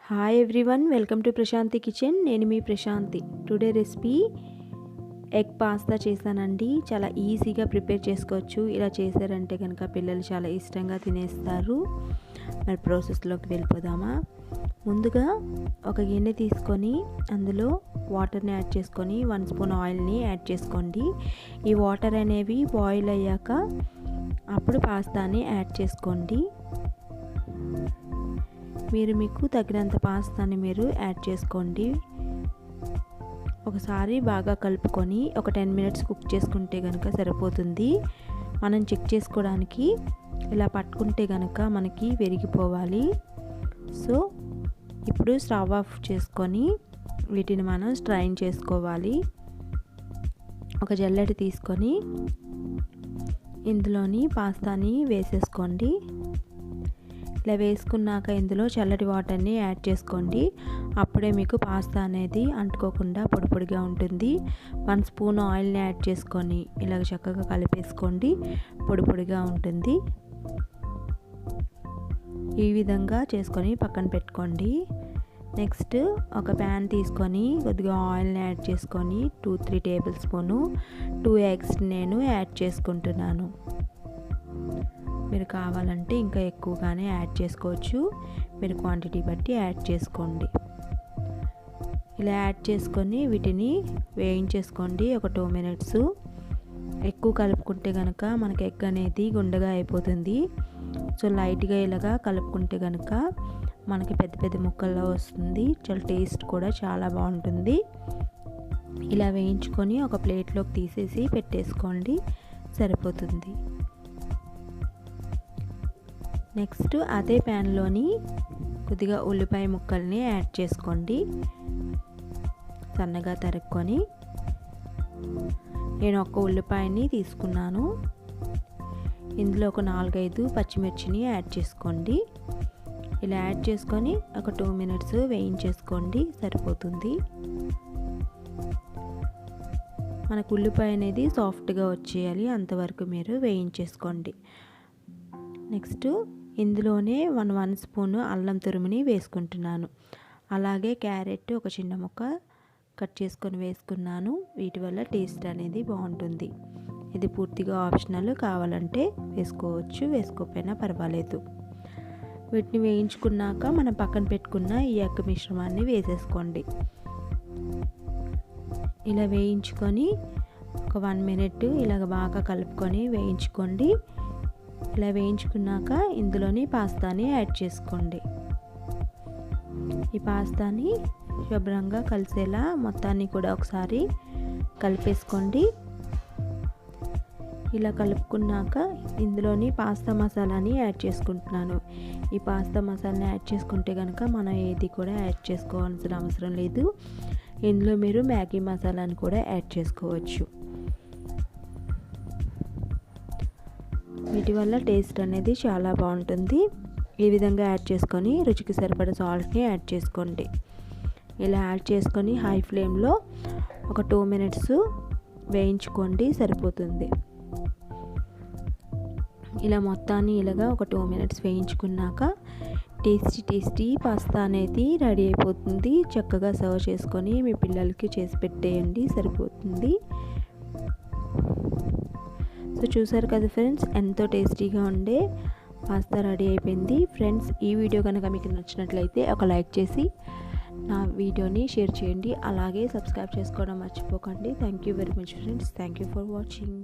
Hi everyone, welcome to Prashanti kitchen. నేను మీ Prashanti. Today recipe egg pasta చేశానండి. చాలా ఈజీగా ప్రిపేర్ చేసుకోవచ్చు. ఇలా చేశారంటే కనుక పిల్లలు చాలా ఇష్టంగా తినేస్తారు. మరి ప్రాసెస్లోకి వెళ్ళిపోదామా. ముందుగా ఒక గిన్నె తీసుకొని అందులో వాటర్ని యాడ్ చేసుకొని 1 స్పూన్ ఆయిల్ని యాడ్ చేసుకోండి. ఈ వాటర్ అనేవి బాయిల్ అయ్యాక అప్పుడు పాస్తాని యాడ్ చేసుకోండి. మీకు తగినంత పాస్తాని మీరు యాడ్ చేసుకోండి. ఒకసారి బాగా కలుపుకొని ఒక 10 మినిట్స్ కుక్ చేసుకుంటే కనుక సరిపోతుంది. మనం చెక్ చేసుకోవడానికి ఇలా పట్టుకుంటే కనుక మనకి విరిగిపోవాలి. సో ఇప్పుడు స్టవ్ ఆఫ్ చేసుకొని వీటిని మనం స్ట్రైన్ చేసుకోవాలి. ఒక జల్లెడ తీసుకొని ఇందులోని పాస్తాని వేసేసుకోండి. ఇలా వేసుకున్నాక ఇందులో చల్లటి వాటర్ని యాడ్ చేసుకోండి. అప్పుడే మీకు పాస్తా అనేది అంటుకోకుండా పొడి పొడిగా ఉంటుంది. 1 స్పూన్ ఆయిల్ని యాడ్ చేసుకొని ఇలాగ చక్కగా కలిపేసుకోండి. పొడి పొడిగా ఉంటుంది. ఈ విధంగా చేసుకొని పక్కన పెట్టుకోండి. నెక్స్ట్ ఒక ప్యాన్ తీసుకొని కొద్దిగా ఆయిల్ని యాడ్ చేసుకొని 2-3 టేబుల్ స్పూను 2 ఎగ్స్ నేను యాడ్ చేసుకుంటున్నాను. మీరు కావాలంటే ఇంకా ఎక్కువగానే యాడ్ చేసుకోవచ్చు. మీరు క్వాంటిటీ బట్టి యాడ్ చేసుకోండి. ఇలా యాడ్ చేసుకొని వీటిని వేయించేసుకోండి ఒక 2 మినిట్స్. ఎక్కువ కలుపుకుంటే కనుక మనకి ఎగ్ అనేది గుండగా అయిపోతుంది. సో లైట్గా ఇలాగా కలుపుకుంటే కనుక మనకి పెద్ద పెద్ద ముక్కల్లో వస్తుంది. చాలా టేస్ట్ కూడా చాలా బాగుంటుంది. ఇలా వేయించుకొని ఒక ప్లేట్లోకి తీసేసి పెట్టేసుకోండి, సరిపోతుంది. నెక్స్ట్ అదే ప్యాన్లోని కొద్దిగా ఉల్లిపాయ ముక్కల్ని యాడ్ చేసుకోండి. సన్నగా తరుక్కొని నేను ఒక ఉల్లిపాయని తీసుకున్నాను. ఇందులో ఒక 4-5 పచ్చిమిర్చిని యాడ్ చేసుకోండి. ఇలా యాడ్ చేసుకొని ఒక 2 మినిట్స్ వేయించేసుకోండి, సరిపోతుంది. మనకు ఉల్లిపాయ అనేది సాఫ్ట్గా వచ్చేయాలి, అంతవరకు మీరు వేయించేసుకోండి. నెక్స్ట్ ఇందులోనే 1 స్పూను అల్లం తురుముని వేసుకుంటున్నాను. అలాగే క్యారెట్ ఒక చిన్న ముక్క కట్ చేసుకొని వేసుకున్నాను. వీటి వల్ల టేస్ట్ అనేది బాగుంటుంది. ఇది పూర్తిగా ఆప్షనల్, కావాలంటే వేసుకోవచ్చు, వేసుకోకపోయినా పర్వాలేదు. వీటిని వేయించుకున్నాక మనం పక్కన పెట్టుకున్న ఈ ఎగ్ మిశ్రమాన్ని వేసేసుకోండి. ఇలా వేయించుకొని ఒక 1 మినిట్ ఇలాగ బాగా కలుపుకొని వేయించుకోండి. ఇలా వేయించుకున్నాక ఇందులోని పాస్తాని యాడ్ చేసుకోండి. ఈ పాస్తాని శుభ్రంగా కలిసేలా మొత్తాన్ని కూడా ఒకసారి కలిపేసుకోండి. ఇలా కలుపుకున్నాక ఇందులోని పాస్తా మసాలాని యాడ్ చేసుకుంటున్నాను. ఈ పాస్తా మసాలాని యాడ్ చేసుకుంటే కనుక మనం ఏది కూడా యాడ్ చేసుకోవాల్సిన అవసరం లేదు. ఇందులో మీరు మ్యాగీ మసాలాని కూడా యాడ్ చేసుకోవచ్చు. వీటి వల్ల టేస్ట్ అనేది చాలా బాగుంటుంది. ఈ విధంగా యాడ్ చేసుకొని రుచికి సరిపడా సాల్ట్ని యాడ్ చేసుకోండి. ఇలా యాడ్ చేసుకొని హై ఫ్లేమ్లో ఒక 2 మినిట్స్ వేయించుకోండి, సరిపోతుంది. ఇలా మొత్తాన్ని ఇలాగా ఒక 2 మినిట్స్ వేయించుకున్నాక టేస్టీ పాస్తా అనేది రెడీ అయిపోతుంది. చక్కగా సర్వ్ చేసుకొని మీ పిల్లలకి చేసి పెట్టేయండి, సరిపోతుంది. సో చూసారు కదా ఫ్రెండ్స్, ఎంతో టేస్టీగా ఉండే పాస్తా రెడీ అయిపోయింది. ఫ్రెండ్స్, ఈ వీడియో కనుక మీకు నచ్చినట్లయితే ఒక లైక్ చేసి నా వీడియోని షేర్ చేయండి. అలాగే సబ్స్క్రైబ్ చేసుకోవడం మర్చిపోకండి. Thank you very much friends. Thank you for watching.